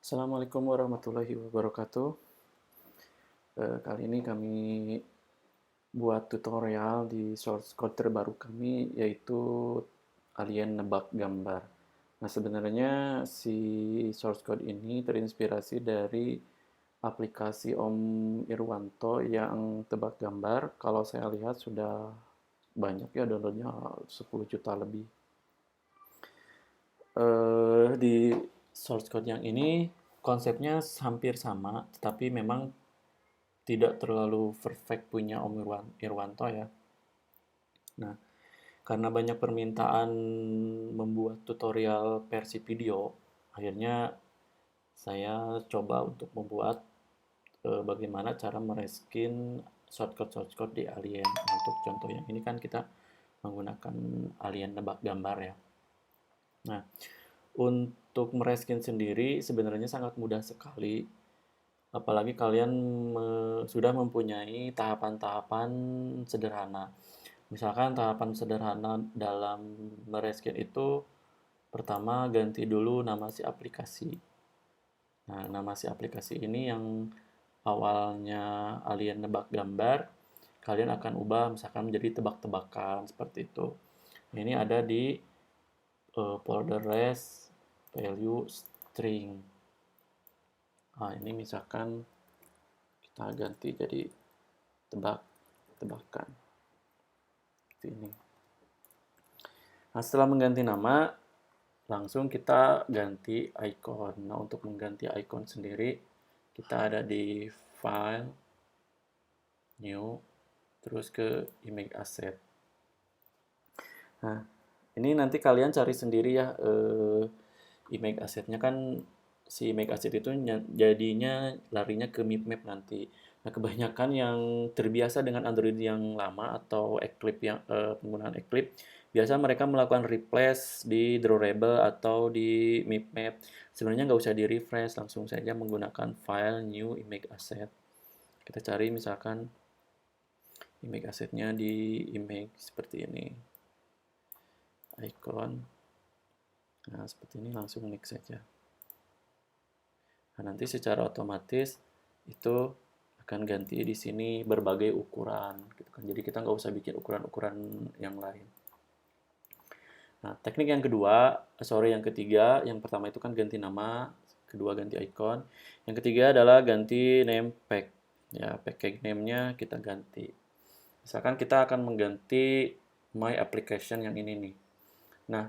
Assalamualaikum warahmatullahi wabarakatuh. Kali ini kami buat tutorial di source code terbaru kami, yaitu Alien Nebak Gambar. Nah, sebenarnya si source code ini terinspirasi dari aplikasi Om Irwanto yang tebak gambar. Kalau saya lihat sudah banyak ya downloadnya, 10 juta lebih. Di source code yang ini konsepnya hampir sama, tetapi memang tidak terlalu perfect punya Om Irwanto ya. Nah, karena banyak permintaan membuat tutorial versi video, akhirnya saya coba untuk membuat bagaimana cara mereskin shortcut-shortcut di Alien. Untuk contoh yang ini kan kita menggunakan Alien nebak gambar ya. Nah, untuk mereskin sendiri sebenarnya sangat mudah sekali. Apalagi kalian sudah mempunyai tahapan-tahapan sederhana. Misalkan tahapan sederhana dalam mereskin itu pertama ganti dulu nama si aplikasi. Nah, nama si aplikasi ini yang awalnya Alien nebak gambar, kalian akan ubah misalkan menjadi tebak-tebakan seperti itu. Ini ada di folder res value string. Nah, ini misalkan kita ganti jadi tebak-tebakan. Seperti ini. Nah, setelah mengganti nama, langsung kita ganti icon. Nah, untuk mengganti icon sendiri, kita ada di File, New, terus ke Image Asset. Nah, ini nanti kalian cari sendiri ya, image assetnya kan si image asset itu jadinya larinya ke mipmap nanti. Nah, kebanyakan yang terbiasa dengan Android yang lama atau Eclipse yang penggunaan Eclipse, biasa mereka melakukan replace di drawable atau di mipmap. Sebenarnya nggak usah di refresh, langsung saja menggunakan file new image asset. Kita cari misalkan image assetnya di image seperti ini, icon. Nah, seperti ini langsung next saja. Nah, nanti secara otomatis itu akan ganti di sini berbagai ukuran gitu kan. Jadi kita nggak usah bikin ukuran-ukuran yang lain. Nah, teknik yang kedua, yang ketiga, yang pertama itu kan ganti nama, kedua ganti icon. Yang ketiga adalah ganti name pack. Ya, package name-nya kita ganti. Misalkan kita akan mengganti my application yang ini nih. Nah,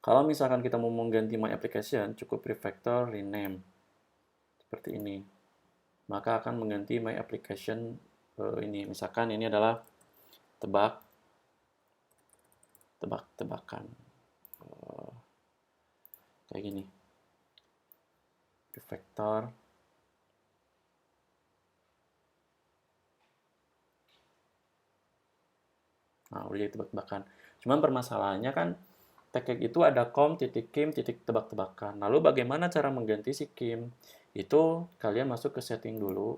kalau misalkan kita mau mengganti my application, cukup refactor rename. Seperti ini. Maka akan mengganti my application ini. Misalkan ini adalah tebak-tebakan. Kayak gini. Refactor. Nah, udah jadi tebak-tebakan. Cuman permasalahannya kan package itu ada com.kim.tebak-tebakan. Lalu bagaimana cara mengganti si kim? Itu kalian masuk ke setting dulu.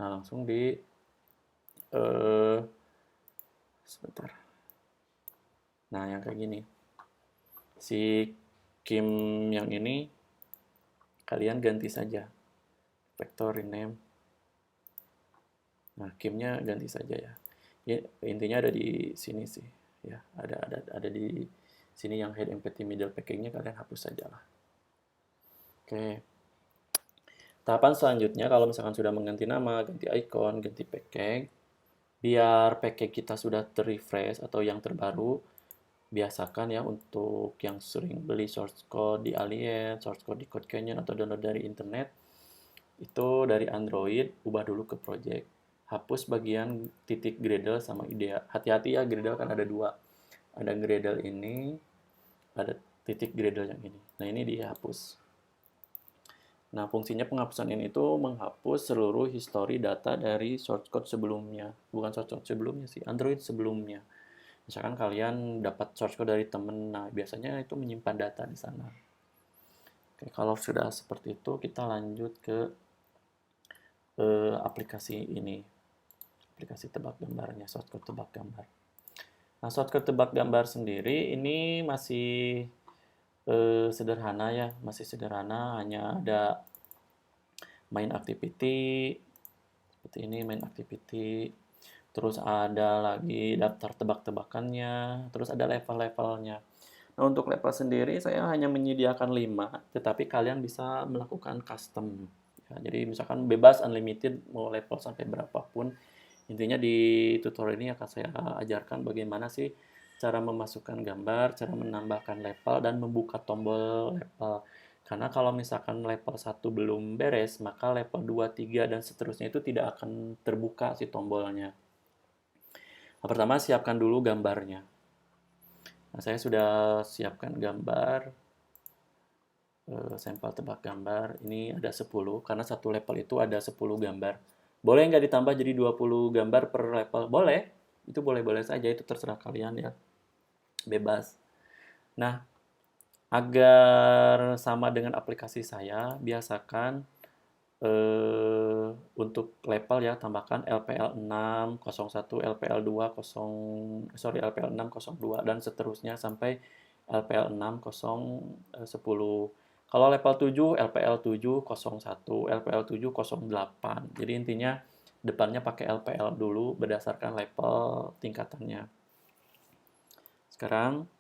Nah, langsung di sebentar. Nah, yang kayak gini. Si kim yang ini kalian ganti saja. Vector rename. Nah, kimnya ganti saja ya. Ya, intinya ada di sini sih. Ya, ada di sini yang head empty middle packaging-nya kalian hapus saja lah. Oke. Tahapan selanjutnya kalau misalkan sudah mengganti nama, ganti icon, ganti package, biar package kita sudah terrefresh atau yang terbaru, biasakan ya untuk yang sering beli source code di Alien, source code di Code Canyon atau download dari internet, itu dari Android, ubah dulu ke project. Hapus bagian titik Gradle sama IDEA. Hati-hati ya, Gradle kan ada dua. Ada Gradle ini, ada titik Gradle yang ini. Nah, ini dihapus. Nah, fungsinya penghapusan ini itu menghapus seluruh histori data dari source code sebelumnya. Bukan source code sebelumnya sih, Android sebelumnya. Misalkan kalian dapat source code dari temen, nah biasanya itu menyimpan data di sana. Oke, kalau sudah seperti itu, kita lanjut ke aplikasi ini. Aplikasi tebak gambarnya, shortcut tebak gambar. Nah, shortcut tebak gambar sendiri ini masih sederhana ya, masih sederhana, hanya ada main activity, seperti ini main activity, terus ada lagi daftar tebak-tebakannya, terus ada level-levelnya. Nah, untuk level sendiri saya hanya menyediakan 5, tetapi kalian bisa melakukan custom. Ya, jadi misalkan bebas unlimited mau level sampai berapapun. Intinya di tutorial ini akan saya ajarkan bagaimana sih cara memasukkan gambar, cara menambahkan level, dan membuka tombol level. Karena kalau misalkan level 1 belum beres, maka level 2, 3, dan seterusnya itu tidak akan terbuka si tombolnya. Nah, pertama siapkan dulu gambarnya. Nah, saya sudah siapkan gambar, sampel tebak gambar. Ini ada 10, karena satu level itu ada 10 gambar. Boleh nggak ditambah jadi 20 gambar per level? Boleh. Itu boleh-boleh saja, itu terserah kalian ya. Bebas. Nah, agar sama dengan aplikasi saya, biasakan untuk level ya, tambahkan LPL 6, 01, LPL 2, 0, sorry, LPL 6, 02, dan seterusnya sampai LPL 6, 10. Kalau level 7, LPL 7, 01, LPL 7, 08. Jadi intinya depannya pakai LPL dulu berdasarkan level tingkatannya. Sekarang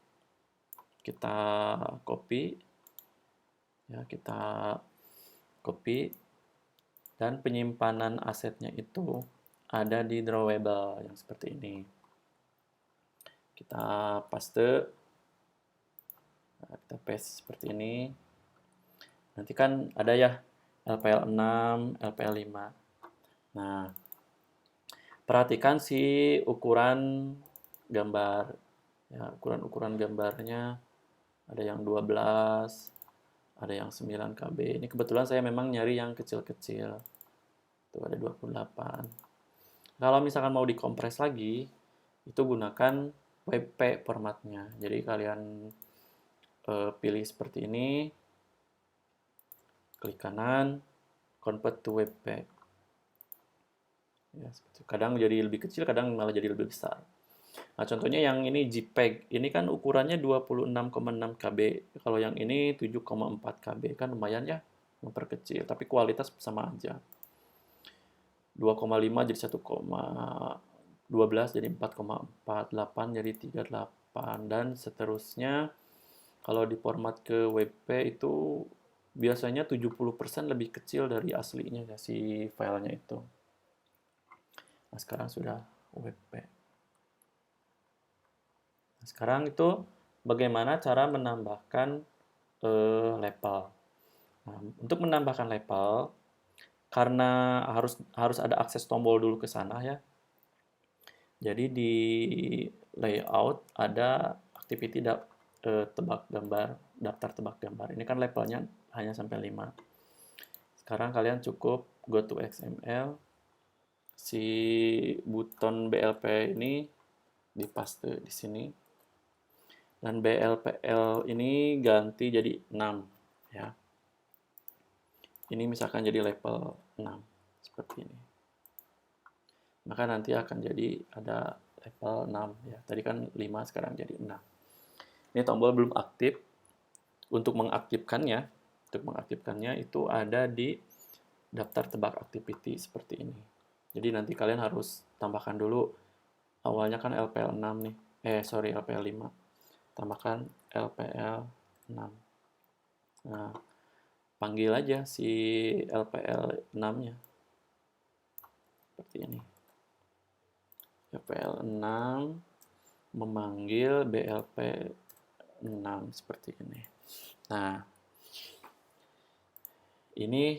kita copy, ya, kita copy, dan penyimpanan asetnya itu ada di drawable yang seperti ini. Kita paste, kita paste seperti ini. Nanti kan ada ya LPL 6, LPL 5. Nah, perhatikan si ukuran gambar. Ya, ukuran-ukuran gambarnya ada yang 12, ada yang 9 KB. Ini kebetulan saya memang nyari yang kecil-kecil. Tuh ada 28. Kalau misalkan mau dikompres lagi, itu gunakan WP formatnya. Jadi kalian pilih seperti ini, klik kanan, convert to WP. Ya, kadang jadi lebih kecil, kadang malah jadi lebih besar. Nah, contohnya yang ini JPEG. Ini kan ukurannya 26,6 KB. Kalau yang ini 7,4 KB. Kan lumayan ya memperkecil, tapi kualitas sama aja. 2,5 jadi 1,12 jadi 4,4, 8 jadi 38, dan seterusnya. Kalau di format ke WP itu biasanya 70% lebih kecil dari aslinya ya, si filenya itu. Nah, sekarang sudah WP. Nah, sekarang itu bagaimana cara menambahkan level. Nah, untuk menambahkan level, karena harus ada akses tombol dulu ke sana ya. Jadi di layout ada activity tebak gambar, daftar tebak gambar. Ini kan levelnya hanya sampai 5. Sekarang kalian cukup go to XML, si button BLP ini dipaste di sini, dan BLPL ini ganti jadi 6 ya. Ini misalkan jadi level 6 seperti ini. Maka nanti akan jadi ada level 6 ya. Tadi kan 5, sekarang jadi 6. Ini tombol belum aktif. Untuk mengaktifkannya itu ada di daftar tebak activity seperti ini. Jadi nanti kalian harus tambahkan dulu, awalnya kan LPL 6 nih. LPL 5. Tambahkan LPL 6. Nah, panggil aja si LPL 6-nya. Seperti ini. LPL 6 memanggil BLP 6 seperti ini. Nah, ini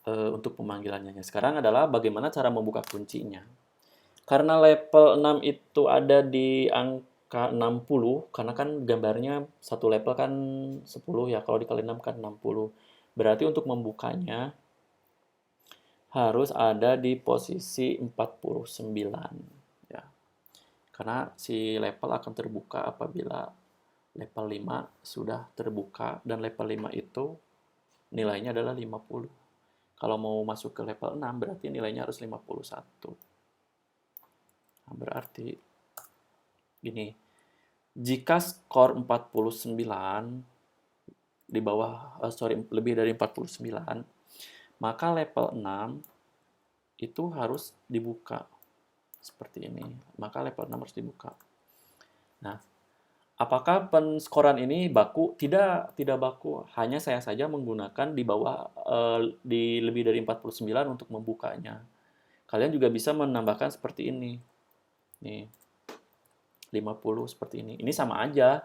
untuk pemanggilannya. Sekarang adalah bagaimana cara membuka kuncinya. Karena level 6 itu ada di angka 60, karena kan gambarnya satu level kan 10 ya, kalau dikali 6 kan 60. Berarti untuk membukanya harus ada di posisi 49 ya. Karena si level akan terbuka apabila level 5 sudah terbuka, dan level 5 itu nilainya adalah 50. Kalau mau masuk ke level 6 berarti nilainya harus 51. Nah, berarti gini, Jika skor 49 di bawah, lebih dari 49, maka level 6 itu harus dibuka. Seperti ini. Maka level 6 harus dibuka. Nah, apakah penskoran ini baku? Tidak, tidak baku. Hanya saya saja menggunakan di bawah, di lebih dari 49 untuk membukanya. Kalian juga bisa menambahkan seperti ini. Nih, 50 seperti ini. Ini sama aja.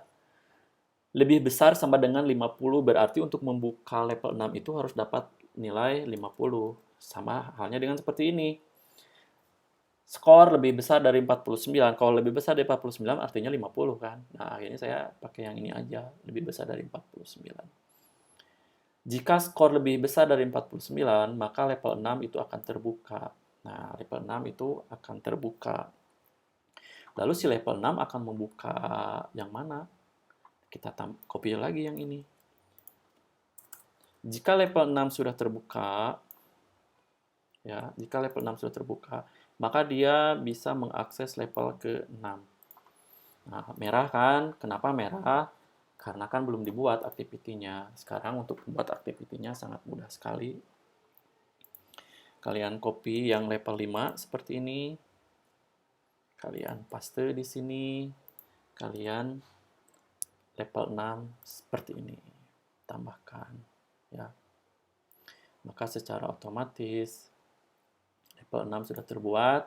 Lebih besar sama dengan 50, berarti untuk membuka level 6 itu harus dapat nilai 50. Sama halnya dengan seperti ini. Skor lebih besar dari 49. Kalau lebih besar dari 49 artinya 50 kan. Nah, akhirnya saya pakai yang ini aja, lebih besar dari 49. Jika skor lebih besar dari 49, maka level 6 itu akan terbuka. Nah, level 6 itu akan terbuka. Lalu si level 6 akan membuka yang mana? Kita copy lagi yang ini. Jika level 6 sudah terbuka, ya, jika level 6 sudah terbuka, maka dia bisa mengakses level ke-6. Nah, merah kan? Kenapa merah? Karena kan belum dibuat activity-nya. Sekarang untuk membuat activity-nya sangat mudah sekali. Kalian copy yang level 5 seperti ini. Kalian paste di sini. Kalian level 6 seperti ini. Tambahkan, ya. Maka secara otomatis level 6 sudah terbuat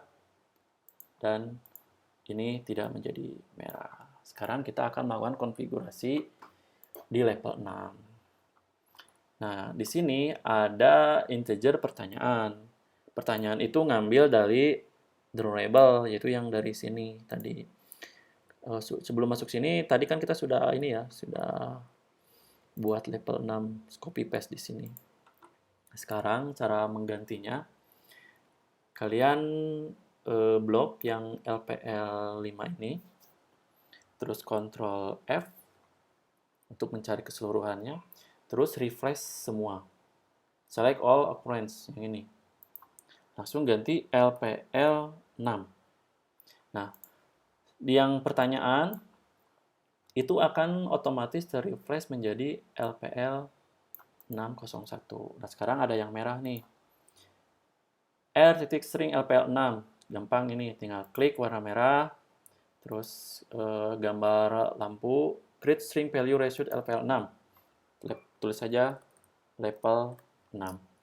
dan ini tidak menjadi merah. Sekarang kita akan melakukan konfigurasi di level 6. Nah, di sini ada integer pertanyaan. Pertanyaan itu ngambil dari drawable, yaitu yang dari sini tadi. Sebelum masuk sini, tadi kan kita sudah ini ya, sudah buat level 6 copy paste di sini. Sekarang cara menggantinya, kalian blok yang LPL 5 ini, terus Ctrl F untuk mencari keseluruhannya, terus refresh semua. Select all occurrence yang ini. Langsung ganti LPL 6. Nah, yang pertanyaan itu akan otomatis terrefresh menjadi LPL 601. Nah, sekarang ada yang merah nih. R.string LPL 6. Gampang ini, tinggal klik warna merah, terus gambar lampu, create string value ratio LPL 6. Tulis saja level 6.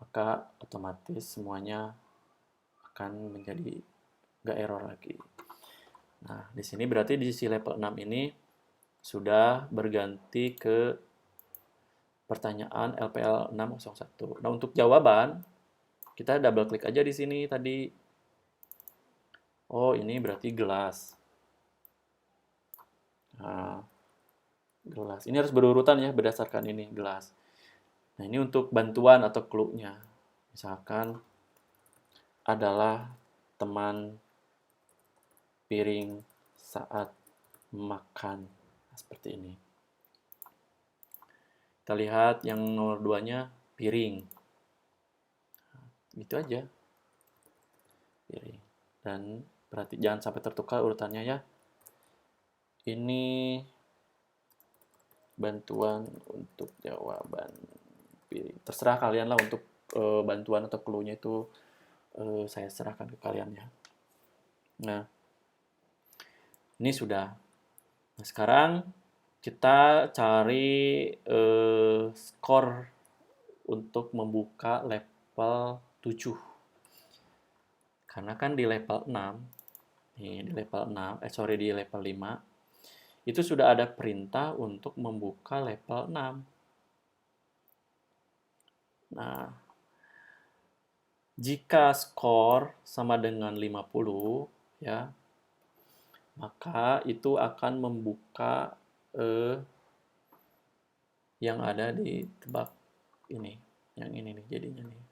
Maka otomatis semuanya akan menjadi nggak error lagi. Nah, di sini berarti di sisi level 6 ini sudah berganti ke pertanyaan LPL 601. Nah, untuk jawaban, kita double klik aja di sini tadi. Oh, ini berarti gelas. Nah, gelas. Ini harus berurutan ya, berdasarkan ini, gelas. Nah, ini untuk bantuan atau clue-nya. Misalkan adalah teman piring saat makan. Nah, seperti ini. Kita lihat yang nomor 2-nya piring. Gitu aja. Piring. Dan berarti jangan sampai tertukar urutannya ya. Ini bantuan untuk jawaban piring. Terserah kalian lah untuk bantuan atau clue-nya itu saya serahkan ke kalian ya. Nah, ini sudah. Nah, sekarang kita cari skor untuk membuka level 7. Karena kan di level 6, nih di level 6, di level 5, itu sudah ada perintah untuk membuka level 6. Nah, jika skor sama dengan 50, ya, maka itu akan membuka yang ada di tebak ini, yang ini nih jadinya nih.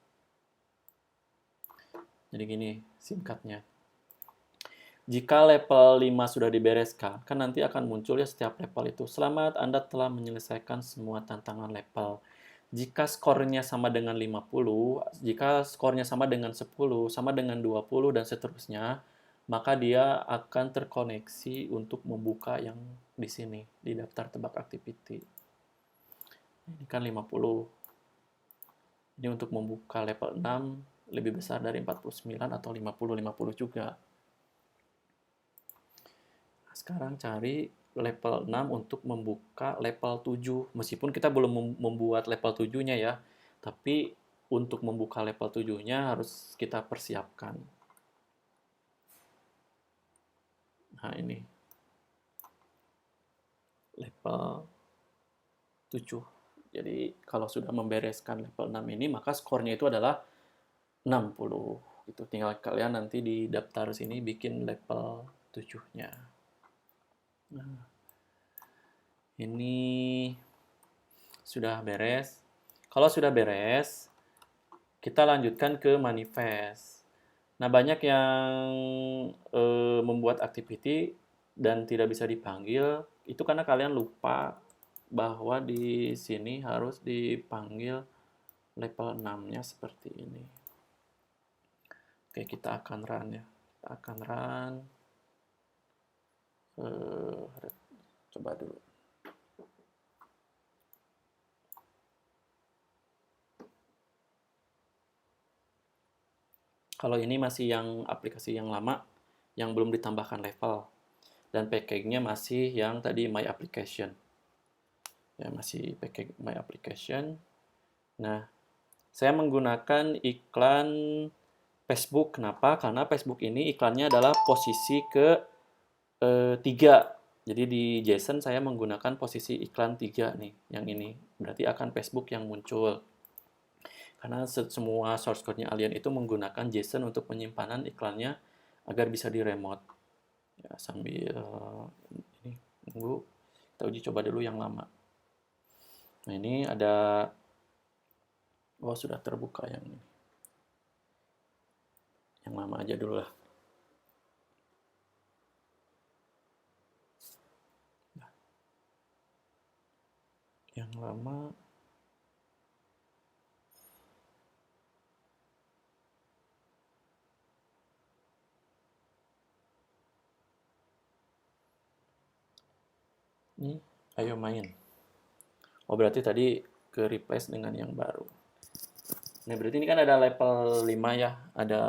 Jadi gini singkatnya. Jika level 5 sudah dibereskan, kan nanti akan muncul ya setiap level itu. Selamat, Anda telah menyelesaikan semua tantangan level. Jika skornya sama dengan 50, jika skornya sama dengan 10, sama dengan 20, dan seterusnya, maka dia akan terkoneksi untuk membuka yang di sini, di daftar tebak activity. Ini kan 50. Ini untuk membuka level 6 lebih besar dari 49 atau 50 juga. Nah, sekarang cari level 6 untuk membuka level 7. Meskipun kita belum membuat level 7-nya ya, tapi untuk membuka level 7-nya harus kita persiapkan. Nah, ini level 7. Jadi kalau sudah membereskan level 6 ini, maka skornya itu adalah 60. Itu tinggal kalian nanti di daftar sini bikin level 7-nya. Nah, ini sudah beres. Kalau sudah beres, kita lanjutkan ke manifest. Nah, banyak yang membuat activity dan tidak bisa dipanggil, itu karena kalian lupa bahwa di sini harus dipanggil level 6-nya seperti ini. Oke, kita akan run ya. Kita akan run. Coba dulu. Kalau ini masih yang aplikasi yang lama, yang belum ditambahkan level. Dan package-nya masih yang tadi My Application. Ya, masih package My Application. Nah, saya menggunakan iklan Facebook. Kenapa? Karena Facebook ini iklannya adalah posisi ke 3. Jadi di JSON saya menggunakan posisi iklan 3 nih, yang ini. Berarti akan Facebook yang muncul. Karena semua source code-nya Alien itu menggunakan JSON untuk penyimpanan iklannya agar bisa di remote. Ya, sambil ini nunggu, kita uji coba dulu yang lama. Nah, ini ada, sudah terbuka yang ini. Yang lama aja dulu lah. Nah, yang lama ini, ayo main. Oh, berarti tadi ke replace dengan yang baru. Nah, berarti ini kan ada level 5 ya. Ada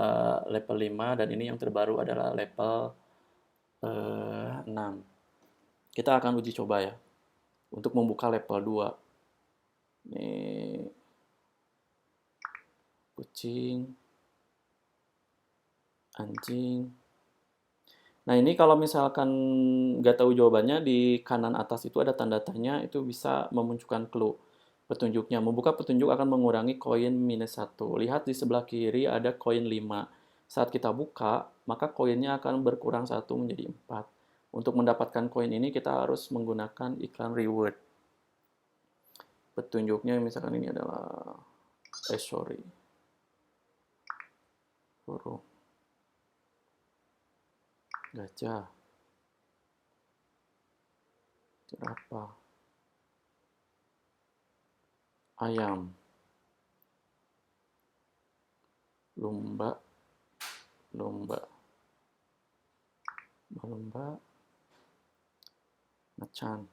level 5 dan ini yang terbaru adalah level 6. Kita akan uji coba ya. Untuk membuka level 2. Ini kucing, anjing. Nah, ini kalau misalkan nggak tahu jawabannya, di kanan atas itu ada tanda tanya, itu bisa memunculkan clue petunjuknya. Membuka petunjuk akan mengurangi koin -1. Lihat di sebelah kiri ada koin 5. Saat kita buka, maka koinnya akan berkurang 1 menjadi 4. Untuk mendapatkan koin ini kita harus menggunakan iklan reward. Petunjuknya misalkan ini adalah burung, gajah, jerapah, ayam, lumba, macan.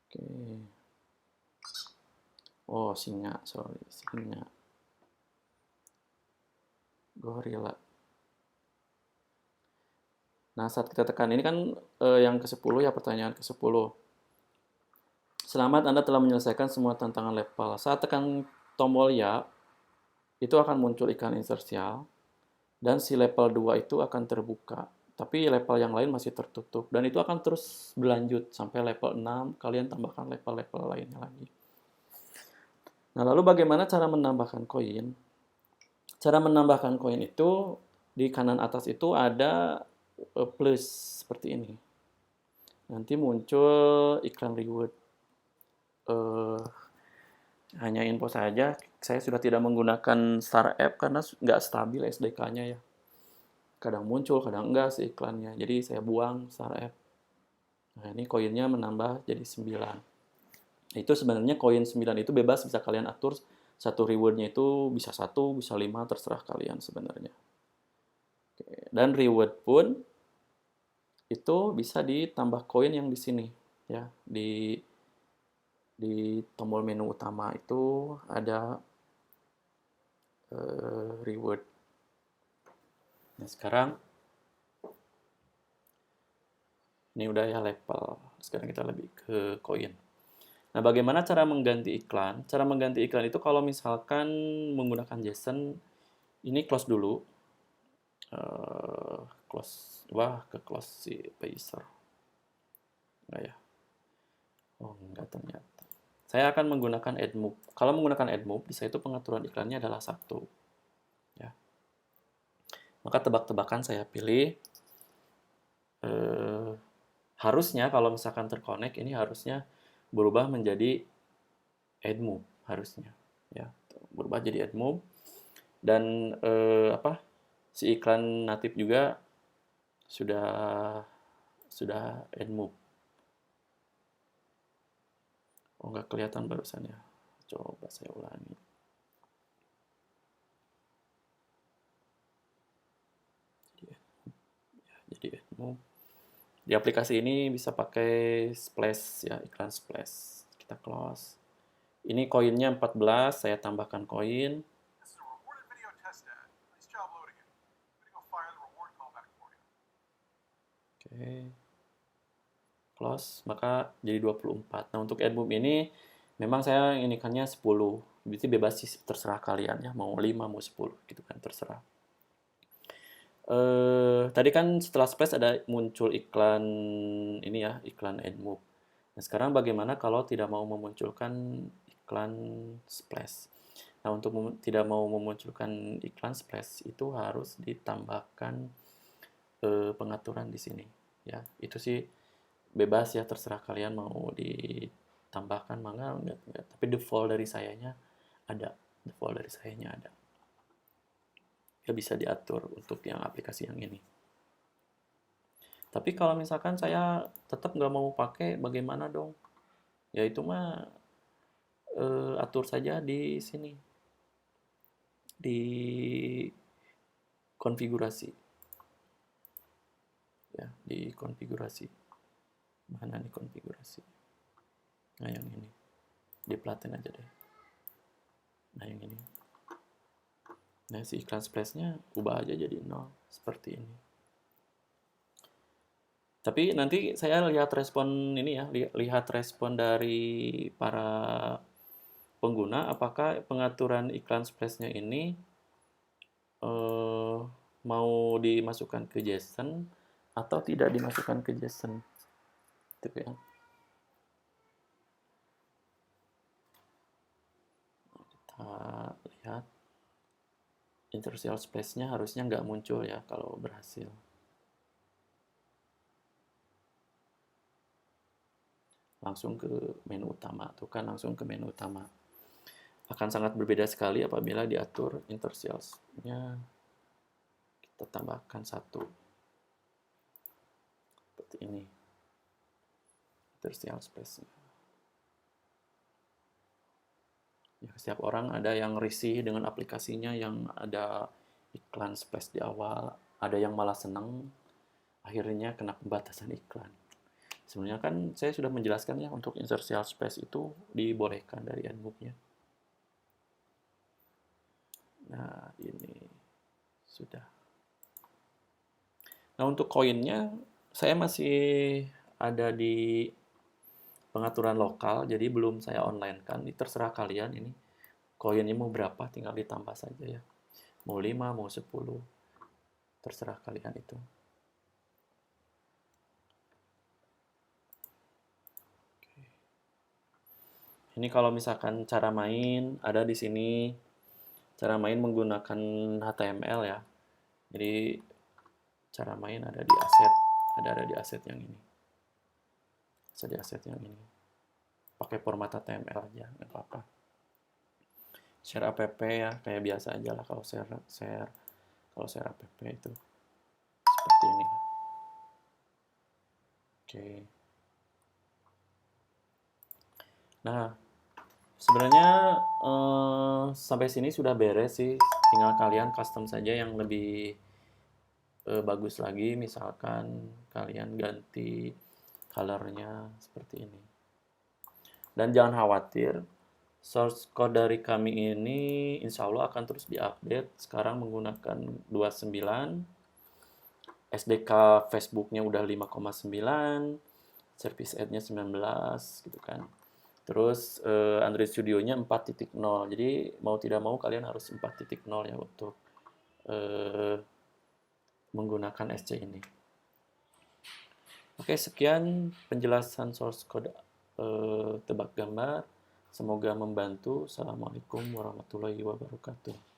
Oke. Oh, singa, singa. Gorila. Nah, saat kita tekan ini kan yang ke-10 ya, pertanyaan ke-10. Selamat, Anda telah menyelesaikan semua tantangan level. Saat tekan tombol ya, itu akan muncul iklan inersial, dan si level 2 itu akan terbuka. Tapi level yang lain masih tertutup, dan itu akan terus berlanjut sampai level 6, kalian tambahkan level-level lainnya lagi. Nah, lalu bagaimana cara menambahkan koin? Cara menambahkan koin itu, di kanan atas itu ada plus seperti ini. Nanti muncul iklan reward. Hanya info saja, saya sudah tidak menggunakan Star App karena nggak stabil SDK-nya ya. Kadang muncul, kadang enggak sih iklannya. Jadi saya buang Star App. Nah, ini koinnya menambah jadi 9. Itu sebenarnya koin 9 itu bebas, bisa kalian atur. Satu reward-nya itu bisa 1, bisa 5, terserah kalian sebenarnya. Dan reward pun itu bisa ditambah koin yang di sini ya, di tombol menu utama itu ada reward. Nah, sekarang ini udah ya level. Sekarang kita lebih ke koin. Nah, bagaimana cara mengganti iklan? Cara mengganti iklan itu kalau misalkan menggunakan JSON, ini close dulu. Close, ke close si Pacer. Enggak ya? Oh, enggak ternyata. Saya akan menggunakan add move. Kalau menggunakan add move, bisa itu pengaturan iklannya adalah 1. Ya. Maka tebak-tebakan saya pilih harusnya kalau misalkan terkonek ini harusnya berubah menjadi add move harusnya ya, berubah jadi add move. Dan si iklan natif juga sudah add move. Oh, nggak kelihatan barusan ya, coba saya ulangi. Jadi add move di aplikasi ini bisa pakai splash ya, iklan splash. Kita close. Ini koinnya 14, saya tambahkan koin. Oke. Close, maka jadi 24. Nah, untuk add move ini memang saya inikannya 10. Berarti bebas sih, terserah kalian ya, mau 5 mau 10 gitu kan, terserah. Tadi kan setelah splash ada muncul iklan ini ya, iklan add move. Nah, sekarang bagaimana kalau tidak mau memunculkan iklan splash? Nah, untuk tidak mau memunculkan iklan splash itu harus ditambahkan pengaturan di sini ya. Itu sih bebas ya, terserah kalian mau ditambahkan mangga enggak. Tapi default dari sayanya ada. Ya, bisa diatur untuk yang aplikasi yang ini. Tapi kalau misalkan saya tetap nggak mau pakai, bagaimana dong? Ya itu mah atur saja di sini, di konfigurasi. Ya, di konfigurasi. Mana nih konfigurasi? Nah, yang ini. Diplatin aja deh. Nah, yang ini. Nah, si iklan splash-nya ubah aja jadi 0 seperti ini. Tapi nanti saya lihat respon ini ya, lihat respon dari para pengguna apakah pengaturan iklan splash-nya ini mau dimasukkan ke JSON atau tidak dimasukkan ke JSON. Gitu ya. Kita lihat interstitial space-nya harusnya nggak muncul ya kalau berhasil. Langsung ke menu utama, tuh kan langsung ke menu utama. Akan sangat berbeda sekali apabila diatur interstitial-nya kita tambahkan 1. Seperti ini. Interstitial space-nya. Ya, setiap orang ada yang risih dengan aplikasinya, yang ada iklan splash di awal, ada yang malah senang akhirnya kena pembatasan iklan. Sebenarnya kan saya sudah menjelaskan ya, untuk interstitial space itu dibolehkan dari endbook-nya. Nah, ini sudah. Nah, untuk koinnya saya masih ada di pengaturan lokal, jadi belum saya online kan. Ini terserah kalian ini. Koinnya mau berapa tinggal ditambah saja ya. Mau 5, mau 10. Terserah kalian itu. Ini kalau misalkan cara main ada di sini. Cara main menggunakan HTML ya. Jadi cara main ada di aset, ada di aset yang ini. Bisa di aset yang ini. Pakai format HTML aja, nggak apa-apa. Share app ya, kayak biasa aja lah kalau share app itu seperti ini. Oke. Nah, sebenarnya sampai sini sudah beres sih. Tinggal kalian custom saja yang lebih bagus lagi, misalkan kalian ganti colornya seperti ini. Dan jangan khawatir, source code dari kami ini insya Allah akan terus diupdate. Sekarang menggunakan 29, SDK Facebooknya udah 5,9, service ad-nya 19 gitu kan. Terus Android Studio-nya 4.0. Jadi mau tidak mau kalian harus 4.0 ya untuk menggunakan SC ini. Oke, sekian penjelasan source code tebak gambar. Semoga membantu. Assalamualaikum warahmatullahi wabarakatuh.